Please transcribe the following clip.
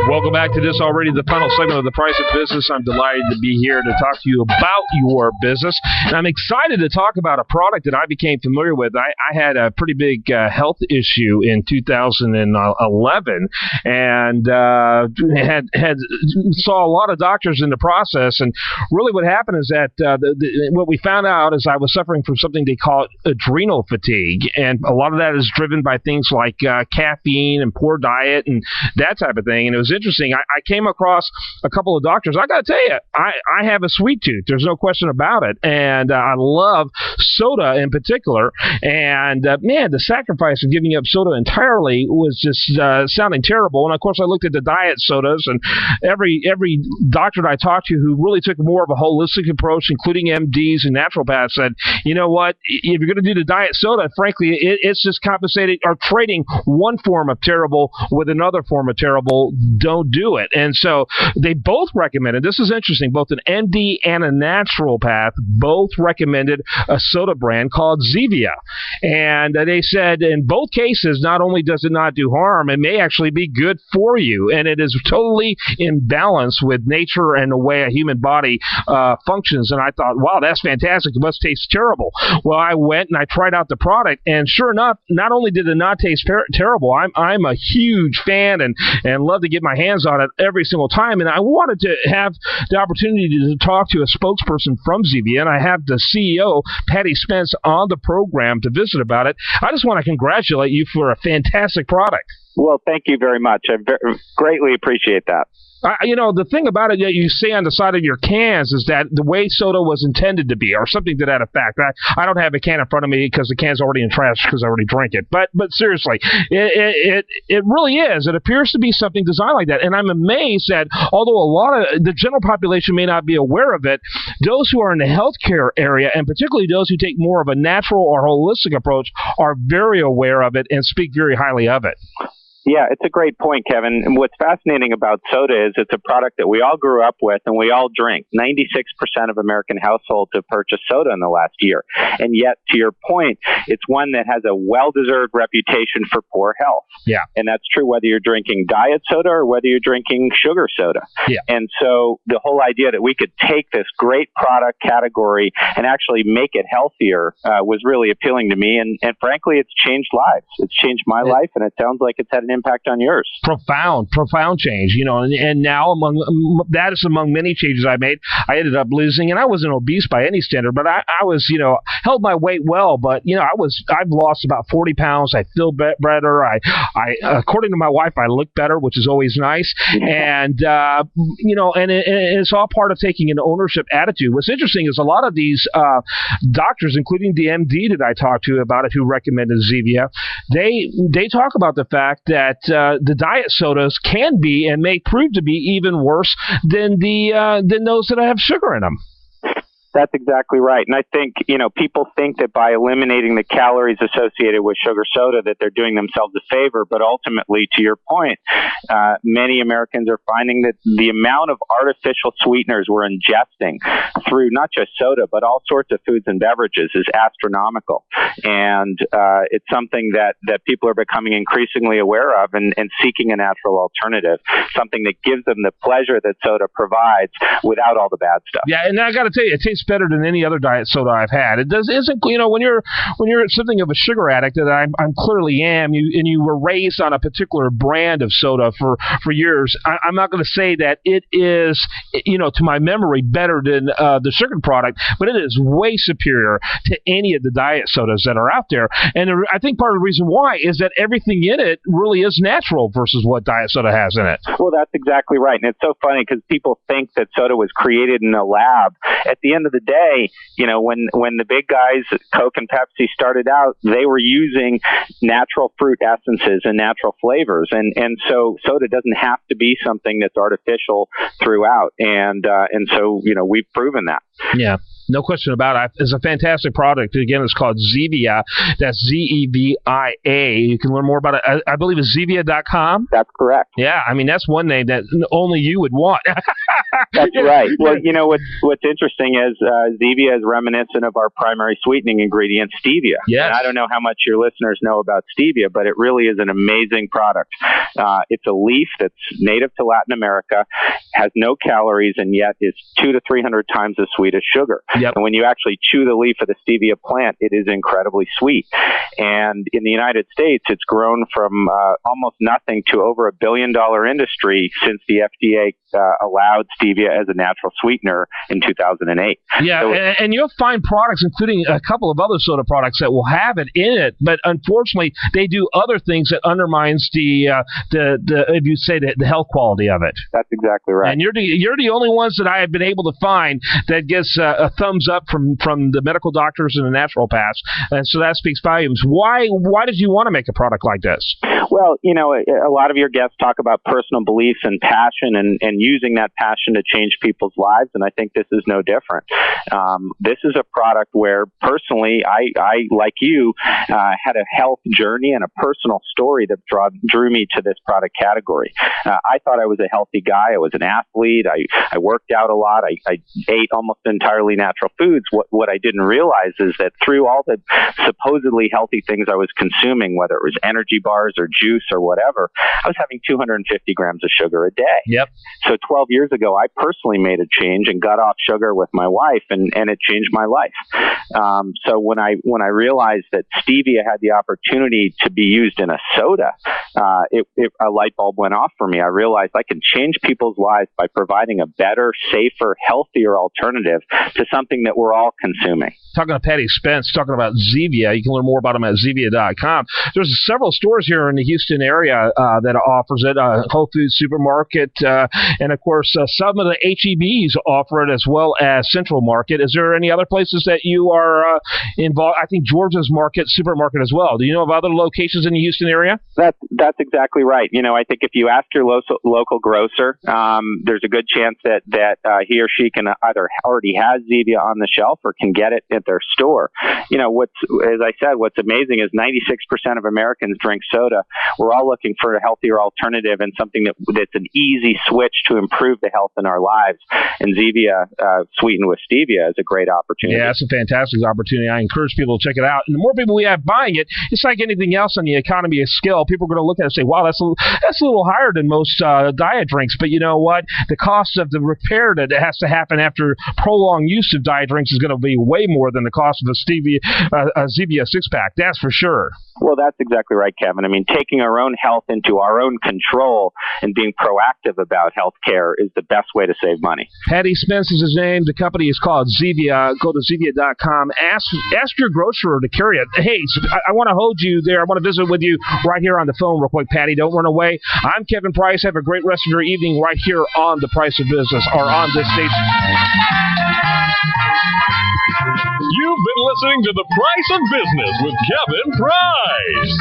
Welcome back to this already the final segment of The Price of Business. I'm delighted to be here to talk to you about your business. And I'm excited to talk about a product that I became familiar with. I had a pretty big health issue in 2011 and saw a lot of doctors in the process. And really what happened is that what we found out is I was suffering from something they call adrenal fatigue. And a lot of that is driven by things like caffeine and poor diet and that type of thing. And it was interesting. I came across a couple of doctors. I got to tell you, I have a sweet tooth. There's no question about it. And I love soda in particular. And man, the sacrifice of giving up soda entirely was just sounding terrible. And of course, I looked at the diet sodas, and every doctor that I talked to who really took more of a holistic approach, including MDs and naturopaths, said, you know what, if you're going to do the diet soda, frankly, it's just compensating or trading one form of terrible with another form of terrible. Don't do it. And so they both recommended, this is interesting, both an MD and a naturopath both recommended a soda brand called Zevia. And they said in both cases, not only does it not do harm, it may actually be good for you. And it is totally in balance with nature and the way a human body functions. And I thought, wow, that's fantastic. It must taste terrible. Well, I went and I tried out the product, and sure enough, not only did it not taste terrible, I'm a huge fan and love to get my hands on it every single time. And I wanted to have the opportunity to talk to a spokesperson from Zevia, and I have the CEO, Patty Spence, on the program to visit about it. I just want to congratulate you for a fantastic product. Well, thank you very much. I greatly appreciate that. The thing about it that you see on the side of your cans is that the way soda was intended to be, or something to that effect. I don't have a can in front of me because the can's already in trash because I already drank it. But seriously, it really is. It appears to be something designed like that. And I'm amazed that although a lot of the general population may not be aware of it, those who are in the healthcare area, and particularly those who take more of a natural or holistic approach, are very aware of it and speak very highly of it. Yeah, it's a great point, Kevin. And what's fascinating about soda is it's a product that we all grew up with and we all drink. 96% of American households have purchased soda in the last year. And yet, to your point, it's one that has a well-deserved reputation for poor health. Yeah. And that's true whether you're drinking diet soda or whether you're drinking sugar soda. Yeah. And so the whole idea that we could take this great product category and actually make it healthier was really appealing to me. And frankly, it's changed lives. It's changed my life, and it sounds like it's had an impact on yours. Profound change, and now that is among many changes I made. I ended up losing, and I wasn't obese by any standard, but I was, held my weight well, but I've lost about 40 pounds. I feel better. I according to my wife, I look better, which is always nice. And it's all part of taking an ownership attitude. What's interesting is a lot of these doctors, including the MD that I talked to about it, who recommended Zevia, they talk about the fact that the diet sodas can be and may prove to be even worse than those that have sugar in them. That's exactly right. And I think, people think that by eliminating the calories associated with sugar soda that they're doing themselves a favor. But ultimately, to your point, many Americans are finding that the amount of artificial sweeteners we're ingesting through not just soda, but all sorts of foods and beverages is astronomical. And it's something that people are becoming increasingly aware of and seeking a natural alternative, something that gives them the pleasure that soda provides without all the bad stuff. Yeah, and I got to tell you, it tastes better than any other diet soda I've had. It isn't when you're something of a sugar addict, that I'm clearly am, and you were raised on a particular brand of soda for years. I'm not going to say that it is to my memory better than the sugar product, but it is way superior to any of the diet sodas that are out there. And I think part of the reason why is that everything in it really is natural versus what diet soda has in it. Well, that's exactly right. And it's so funny because people think that soda was created in a lab. At the end of the day, when the big guys, Coke and Pepsi, started out, they were using natural fruit essences and natural flavors. And so soda doesn't have to be something that's artificial throughout. And so, we've proven that. Yeah. No question about it. It's a fantastic product. Again, it's called Zevia. That's Zevia. You can learn more about it. I believe it's Zevia.com. That's correct. Yeah, I mean, that's one name that only you would want. That's right. Well, what's interesting is Zevia is reminiscent of our primary sweetening ingredient, stevia. Yes. And I don't know how much your listeners know about stevia, but it really is an amazing product. It's a leaf that's native to Latin America, has no calories, and yet is 200 to 300 times as sweet as sugar. Yep. And when you actually chew the leaf of the stevia plant, it is incredibly sweet. And in the United States, it's grown from almost nothing to over $1 billion industry since the FDA allowed stevia as a natural sweetener in 2008. Yeah, so and you'll find products, including a couple of other soda products, that will have it in it, but unfortunately, they do other things that undermines the if you say the health quality of it. That's exactly right. And you're the only ones that I have been able to find that gets a thumbs up from the medical doctors and the naturopaths, and so that speaks volumes. Why did you want to make a product like this? Well, a lot of your guests talk about personal beliefs and passion and using that passion to change people's lives, and I think this is no different. This is a product where, personally, I like you, had a health journey and a personal story that drew me to this product category. I thought I was a healthy guy. I was an athlete. I worked out a lot. I ate almost entirely natural foods. What I didn't realize is that through all the supposedly healthy things I was consuming, whether it was energy bars or juice or whatever, I was having 250 grams of sugar a day. Yep. So 12 years ago, I personally made a change and got off sugar with my wife, and it changed my life. So when I realized that stevia had the opportunity to be used in a soda, a light bulb went off for me. I realized I can change people's lives by providing a better, safer, healthier alternative to something that we're all consuming. Talking to Patty Spence, talking about Zevia. You can learn more about them at Zevia.com. There's several stores here in the Houston area that offers it. Whole Foods Supermarket, and of course, some of the H-E-Bs offer it, as well as Central Market. Is there any other places that you are involved? I think Georgia's Market Supermarket as well. Do you know of other locations in the Houston area? That's exactly right. I think if you ask your local grocer, there's a good chance that he or she can either already has Zevia on the shelf or can get it at their store. As I said, what's amazing is 96% of Americans drink soda. We're all looking for a healthier alternative and something that's an easy switch to improve the health in our lives. And Zevia, sweetened with stevia, is a great opportunity. Yeah, it's a fantastic opportunity. I encourage people to check it out. And the more people we have buying it, it's like anything else on the economy of scale. People are going to look at it and say, wow, that's a little higher than most diet drinks. But you know what? The cost of the repair that has to happen after prolonged use of diet drinks is going to be way more than the cost of a Zevia six-pack. That's for sure. Well, that's exactly right, Kevin. I mean, taking our own health into our own control and being proactive about health care is the best way to save money. Patty Spence is his name. The company is called Zevia. Go to Zevia.com. Ask your grocer to carry it. Hey, I want to hold you there. I want to visit with you right here on the phone real quick, Patty. Don't run away. I'm Kevin Price. Have a great rest of your evening right here on The Price of Business, or on this station. You've been listening to The Price of Business with Kevin Price.